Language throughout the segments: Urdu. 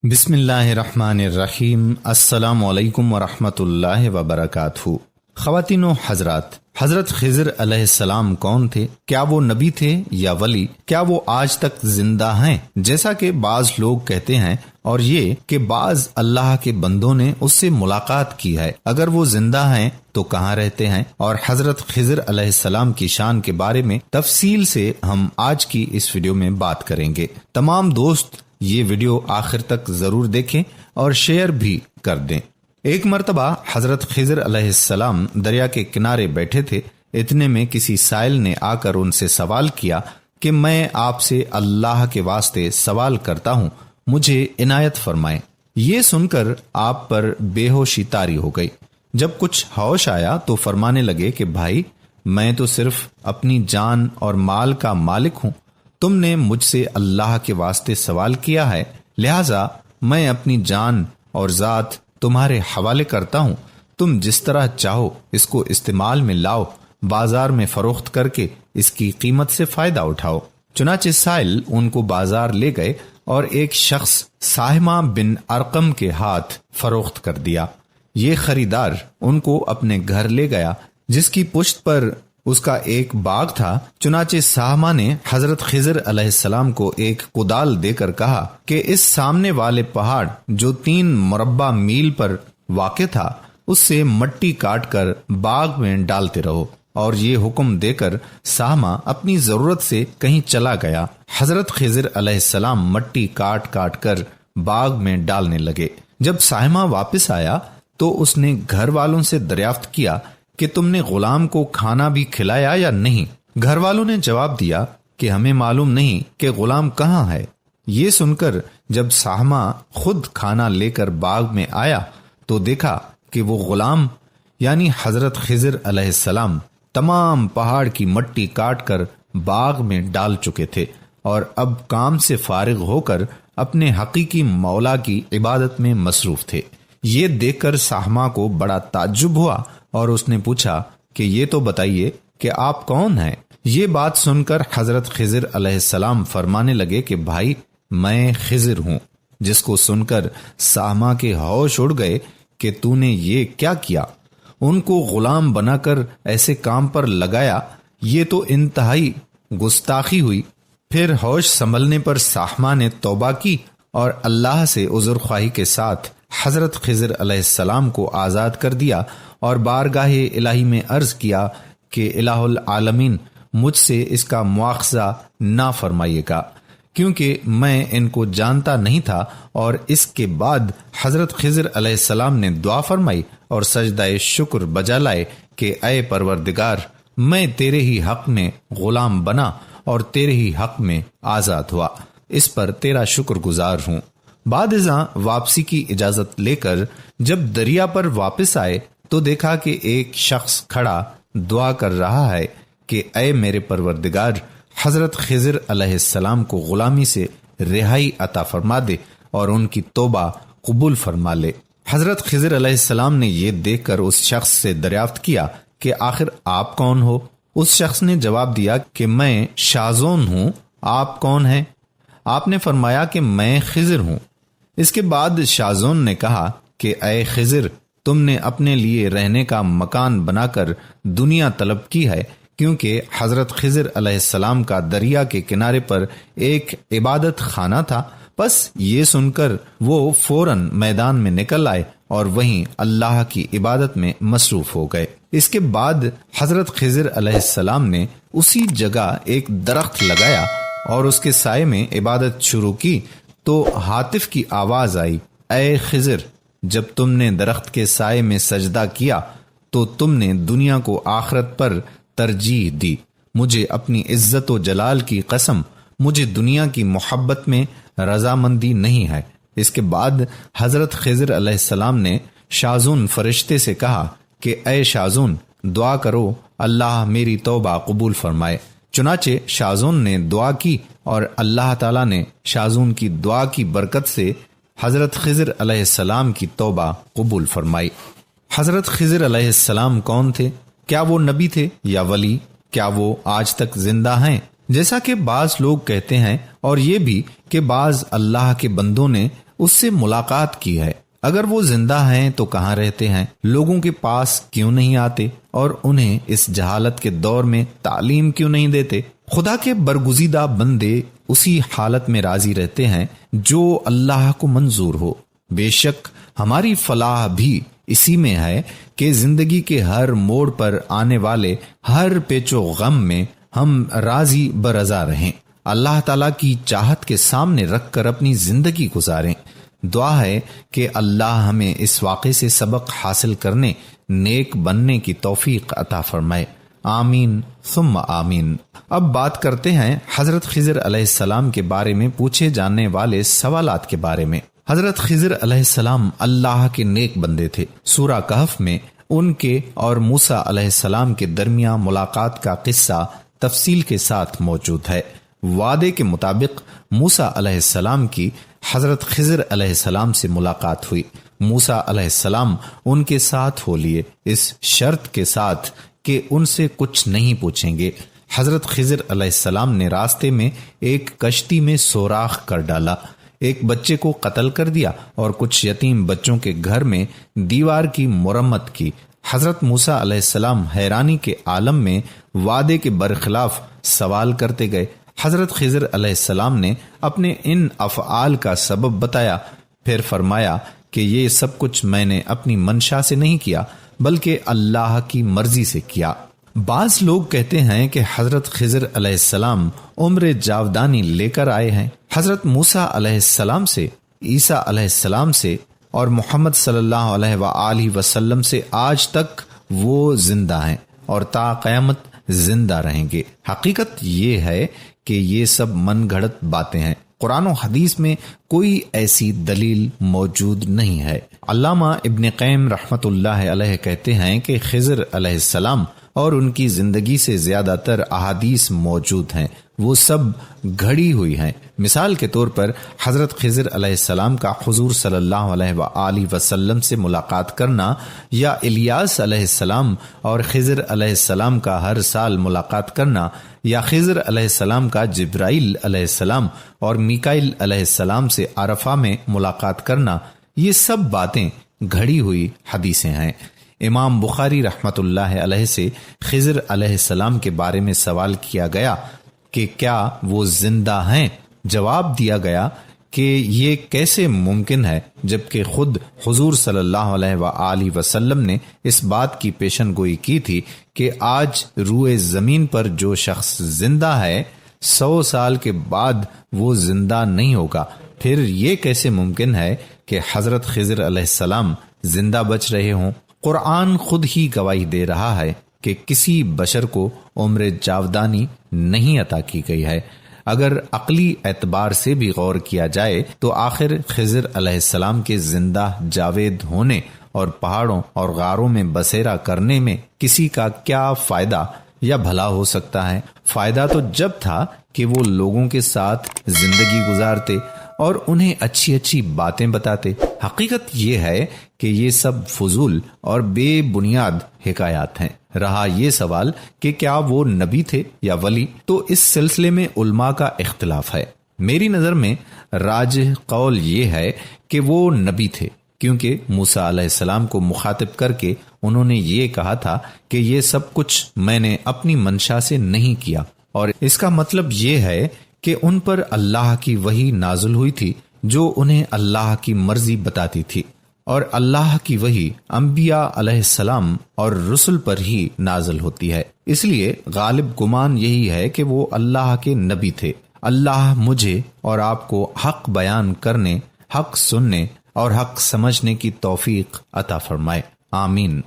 بسم اللہ الرحمن الرحیم۔ السلام علیکم ورحمۃ اللہ وبرکاتہ۔ خواتین و حضرات، حضرت خضر علیہ السلام کون تھے؟ کیا وہ نبی تھے یا ولی؟ کیا وہ آج تک زندہ ہیں جیسا کہ بعض لوگ کہتے ہیں، اور یہ کہ بعض اللہ کے بندوں نے اس سے ملاقات کی ہے؟ اگر وہ زندہ ہیں تو کہاں رہتے ہیں؟ اور حضرت خضر علیہ السلام کی شان کے بارے میں تفصیل سے ہم آج کی اس ویڈیو میں بات کریں گے۔ تمام دوست یہ ویڈیو آخر تک ضرور دیکھیں اور شیئر بھی کر دیں۔ ایک مرتبہ حضرت خضر علیہ السلام دریا کے کنارے بیٹھے تھے۔ اتنے میں کسی سائل نے آ کر ان سے سوال کیا کہ میں آپ سے اللہ کے واسطے سوال کرتا ہوں، مجھے عنایت فرمائیں۔ یہ سن کر آپ پر بے ہوشی طاری ہو گئی۔ جب کچھ ہوش آیا تو فرمانے لگے کہ بھائی، میں تو صرف اپنی جان اور مال کا مالک ہوں، تم نے مجھ سے اللہ کے واسطے سوال کیا ہے، لہذا میں اپنی جان اور ذات تمہارے حوالے کرتا ہوں۔ تم جس طرح چاہو اس کو استعمال میں لاؤ، بازار میں فروخت کر کے اس کی قیمت سے فائدہ اٹھاؤ۔ چنانچہ سائل ان کو بازار لے گئے اور ایک شخص ساہمہ بن ارقم کے ہاتھ فروخت کر دیا۔ یہ خریدار ان کو اپنے گھر لے گیا جس کی پشت پر اس کا ایک باغ تھا۔ چنانچہ ساہمہ نے حضرت خضر علیہ السلام کو ایک کدال دے کر کہا کہ اس سامنے والے پہاڑ جو 3 مربع میل پر واقع تھا، اس سے مٹی کاٹ کر باغ میں ڈالتے رہو، اور یہ حکم دے کر ساہمہ اپنی ضرورت سے کہیں چلا گیا۔ حضرت خضر علیہ السلام مٹی کاٹ کاٹ کر باغ میں ڈالنے لگے۔ جب ساہمہ واپس آیا تو اس نے گھر والوں سے دریافت کیا کہ تم نے غلام کو کھانا بھی کھلایا یا نہیں؟ گھر والوں نے جواب دیا کہ ہمیں معلوم نہیں کہ غلام کہاں ہے۔ یہ سن کر جب ساہمہ خود کھانا لے کر باغ میں آیا تو دیکھا کہ وہ غلام یعنی حضرت خضر علیہ السلام تمام پہاڑ کی مٹی کاٹ کر باغ میں ڈال چکے تھے، اور اب کام سے فارغ ہو کر اپنے حقیقی مولا کی عبادت میں مصروف تھے۔ یہ دیکھ کر ساہمہ کو بڑا تعجب ہوا اور اس نے پوچھا کہ یہ تو بتائیے کہ آپ کون ہیں؟ یہ بات سن کر حضرت خضر علیہ السلام فرمانے لگے کہ بھائی، میں خضر ہوں۔ جس کو سن کر ساہمہ کے ہوش اڑ گئے کہ تو نے یہ کیا کیا؟ ان کو غلام بنا کر ایسے کام پر لگایا، یہ تو انتہائی گستاخی ہوئی۔ پھر ہوش سنبھلنے پر ساہمہ نے توبہ کی اور اللہ سے عذر خواہی کے ساتھ حضرت خضر علیہ السلام کو آزاد کر دیا اور بارگاہ الہی میں عرض کیا کہ الہ العالمین مجھ سے اس کا مواخذہ نہ فرمائیے گا، کیونکہ میں ان کو جانتا نہیں تھا۔ اور اس کے بعد حضرت خضر علیہ السلام نے دعا فرمائی اور سجدہ شکر بجا لائے کہ اے پروردگار، میں تیرے ہی حق میں غلام بنا اور تیرے ہی حق میں آزاد ہوا، اس پر تیرا شکر گزار ہوں۔ بعد ازاں واپسی کی اجازت لے کر جب دریا پر واپس آئے تو دیکھا کہ ایک شخص کھڑا دعا کر رہا ہے کہ اے میرے پروردگار، حضرت خضر علیہ السلام کو غلامی سے رہائی عطا فرما دے اور ان کی توبہ قبول فرما لے۔ حضرت خضر علیہ السلام نے یہ دیکھ کر اس شخص سے دریافت کیا کہ آخر آپ کون ہو؟ اس شخص نے جواب دیا کہ میں شازون ہوں، آپ کون ہیں؟ آپ نے فرمایا کہ میں خضر ہوں۔ اس کے بعد شازون نے کہا کہ اے خضر، تم نے اپنے لیے رہنے کا مکان بنا کر دنیا طلب کی ہے، کیونکہ حضرت خضر علیہ السلام کا دریا کے کنارے پر ایک عبادت خانہ تھا۔ بس یہ سن کر وہ فوراً میدان میں نکل آئے اور وہیں اللہ کی عبادت میں مصروف ہو گئے۔ اس کے بعد حضرت خضر علیہ السلام نے اسی جگہ ایک درخت لگایا اور اس کے سائے میں عبادت شروع کی تو ہاتف کی آواز آئی، اے خضر، جب تم نے درخت کے سائے میں سجدہ کیا تو تم نے دنیا کو آخرت پر ترجیح دی۔ مجھے اپنی عزت و جلال کی قسم، مجھے دنیا کی محبت میں رضامندی نہیں ہے۔ اس کے بعد حضرت خضر علیہ السلام نے شازون فرشتے سے کہا کہ اے شازون، دعا کرو اللہ میری توبہ قبول فرمائے۔ چنانچہ شازون نے دعا کی اور اللہ تعالیٰ نے شازون کی دعا کی برکت سے حضرت خضر علیہ السلام کی توبہ قبول فرمائی۔ حضرت خضر علیہ السلام کون تھے؟ کیا وہ نبی تھے یا ولی؟ کیا وہ آج تک زندہ ہیں جیسا کہ بعض لوگ کہتے ہیں، اور یہ بھی کہ بعض اللہ کے بندوں نے اس سے ملاقات کی ہے؟ اگر وہ زندہ ہیں تو کہاں رہتے ہیں؟ لوگوں کے پاس کیوں نہیں آتے اور انہیں اس جہالت کے دور میں تعلیم کیوں نہیں دیتے؟ خدا کے برگزیدہ بندے اسی حالت میں راضی رہتے ہیں جو اللہ کو منظور ہو۔ بے شک ہماری فلاح بھی اسی میں ہے کہ زندگی کے ہر موڑ پر آنے والے ہر پیچ و غم میں ہم راضی برضا رہیں، اللہ تعالیٰ کی چاہت کے سامنے رکھ کر اپنی زندگی گزاریں۔ دعا ہے کہ اللہ ہمیں اس واقعے سے سبق حاصل کرنے، نیک بننے کی توفیق عطا فرمائے، آمین ثم آمین۔ اب بات کرتے ہیں حضرت خضر علیہ السلام کے بارے میں پوچھے جانے والے سوالات کے بارے میں۔ حضرت خضر علیہ السلام اللہ کے نیک بندے تھے۔ سورہ کہف میں ان کے اور موسیٰ علیہ السلام کے درمیان ملاقات کا قصہ تفصیل کے ساتھ موجود ہے۔ وعدے کے مطابق موسیٰ علیہ السلام کی حضرت خضر علیہ السلام سے ملاقات ہوئی۔ موسیٰ علیہ السلام ان کے ساتھ ہو لیے، اس شرط کے ساتھ کہ ان سے کچھ نہیں پوچھیں گے۔ حضرت خضر علیہ السلام نے راستے میں ایک کشتی میں سوراخ کر ڈالا، ایک بچے کو قتل کر دیا اور کچھ یتیم بچوں کے گھر میں دیوار کی مرمت کی۔ حضرت موسیٰ علیہ السلام حیرانی کے عالم میں وعدے کے برخلاف سوال کرتے گئے۔ حضرت خضر علیہ السلام نے اپنے ان افعال کا سبب بتایا، پھر فرمایا کہ یہ سب کچھ میں نے اپنی منشا سے نہیں کیا بلکہ اللہ کی مرضی سے کیا۔ بعض لوگ کہتے ہیں کہ حضرت خضر علیہ السلام عمر جاودانی لے کر آئے ہیں۔ حضرت موسیٰ علیہ السلام سے، عیسیٰ علیہ السلام سے اور محمد صلی اللہ علیہ وآلہ وسلم سے آج تک وہ زندہ ہیں اور تا قیامت زندہ رہیں گے۔ حقیقت یہ ہے کہ یہ سب من گھڑت باتیں ہیں، قرآن و حدیث میں کوئی ایسی دلیل موجود نہیں ہے۔ علامہ ابن قیم رحمت اللہ علیہ کہتے ہیں کہ خضر علیہ السلام اور ان کی زندگی سے زیادہ تر احادیث موجود ہیں، وہ سب گھڑی ہوئی ہیں۔ مثال کے طور پر حضرت خضر علیہ السلام کا حضور صلی اللہ علیہ وآلہ وسلم سے ملاقات کرنا، یا الیاس علیہ السلام اور خضر علیہ السلام کا ہر سال ملاقات کرنا، یا خضر علیہ السلام کا جبرائیل علیہ السلام اور میکائیل علیہ السلام سے عرفہ میں ملاقات کرنا، یہ سب باتیں گھڑی ہوئی حدیثیں ہیں۔ امام بخاری رحمت اللہ علیہ سے خضر علیہ السلام کے بارے میں سوال کیا گیا کہ کیا وہ زندہ ہیں؟ جواب دیا گیا کہ یہ کیسے ممکن ہے جبکہ خود حضور صلی اللہ علیہ وآلہ وسلم نے اس بات کی پیشن گوئی کی تھی کہ آج روئے زمین پر جو شخص زندہ ہے 100 سال کے بعد وہ زندہ نہیں ہوگا۔ پھر یہ کیسے ممکن ہے کہ حضرت خضر علیہ السلام زندہ بچ رہے ہوں؟ قرآن خود ہی گواہی دے رہا ہے کہ کسی بشر کو عمر جاودانی نہیں عطا کی گئی ہے۔ اگر عقلی اعتبار سے بھی غور کیا جائے تو آخر خضر علیہ السلام کے زندہ جاوید ہونے اور پہاڑوں اور غاروں میں بسیرا کرنے میں کسی کا کیا فائدہ یا بھلا ہو سکتا ہے؟ فائدہ تو جب تھا کہ وہ لوگوں کے ساتھ زندگی گزارتے اور انہیں اچھی اچھی باتیں بتاتے۔ حقیقت یہ ہے کہ یہ سب فضول اور بے بنیاد حکایات ہیں۔ رہا یہ سوال کہ کیا وہ نبی تھے یا ولی، تو اس سلسلے میں علماء کا اختلاف ہے۔ میری نظر میں راجح قول یہ ہے کہ وہ نبی تھے، کیونکہ موسیٰ علیہ السلام کو مخاطب کر کے انہوں نے یہ کہا تھا کہ یہ سب کچھ میں نے اپنی منشا سے نہیں کیا، اور اس کا مطلب یہ ہے کہ ان پر اللہ کی وحی نازل ہوئی تھی جو انہیں اللہ کی مرضی بتاتی تھی، اور اللہ کی وحی انبیاء علیہ السلام اور رسل پر ہی نازل ہوتی ہے۔ اس لیے غالب گمان یہی ہے کہ وہ اللہ کے نبی تھے۔ اللہ مجھے اور آپ کو حق بیان کرنے، حق سننے اور حق سمجھنے کی توفیق عطا فرمائے، آمین۔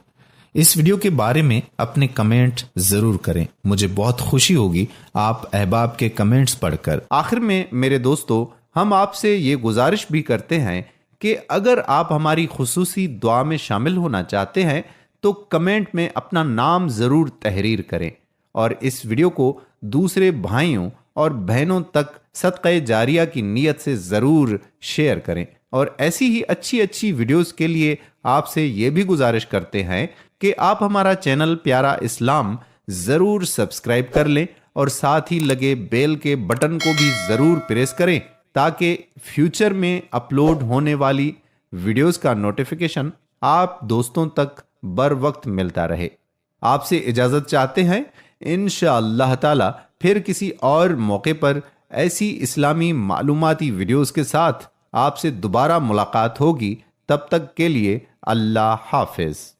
اس ویڈیو کے بارے میں اپنے کمنٹ ضرور کریں، مجھے بہت خوشی ہوگی آپ احباب کے کمنٹس پڑھ کر۔ آخر میں میرے دوستو، ہم آپ سے یہ گزارش بھی کرتے ہیں کہ اگر آپ ہماری خصوصی دعا میں شامل ہونا چاہتے ہیں تو کمنٹ میں اپنا نام ضرور تحریر کریں، اور اس ویڈیو کو دوسرے بھائیوں اور بہنوں تک صدقہ جاریہ کی نیت سے ضرور شیئر کریں۔ اور ایسی ہی اچھی اچھی ویڈیوز کے لیے آپ سے یہ بھی گزارش کرتے ہیں کہ آپ ہمارا چینل پیارا اسلام ضرور سبسکرائب کر لیں اور ساتھ ہی لگے بیل کے بٹن کو بھی ضرور پریس کریں تاکہ فیوچر میں اپلوڈ ہونے والی ویڈیوز کا نوٹیفیکیشن آپ دوستوں تک بر وقت ملتا رہے۔ آپ سے اجازت چاہتے ہیں، انشاءاللہ تعالی پھر کسی اور موقع پر ایسی اسلامی معلوماتی ویڈیوز کے ساتھ آپ سے دوبارہ ملاقات ہوگی۔ تب تک کے لیے اللہ حافظ۔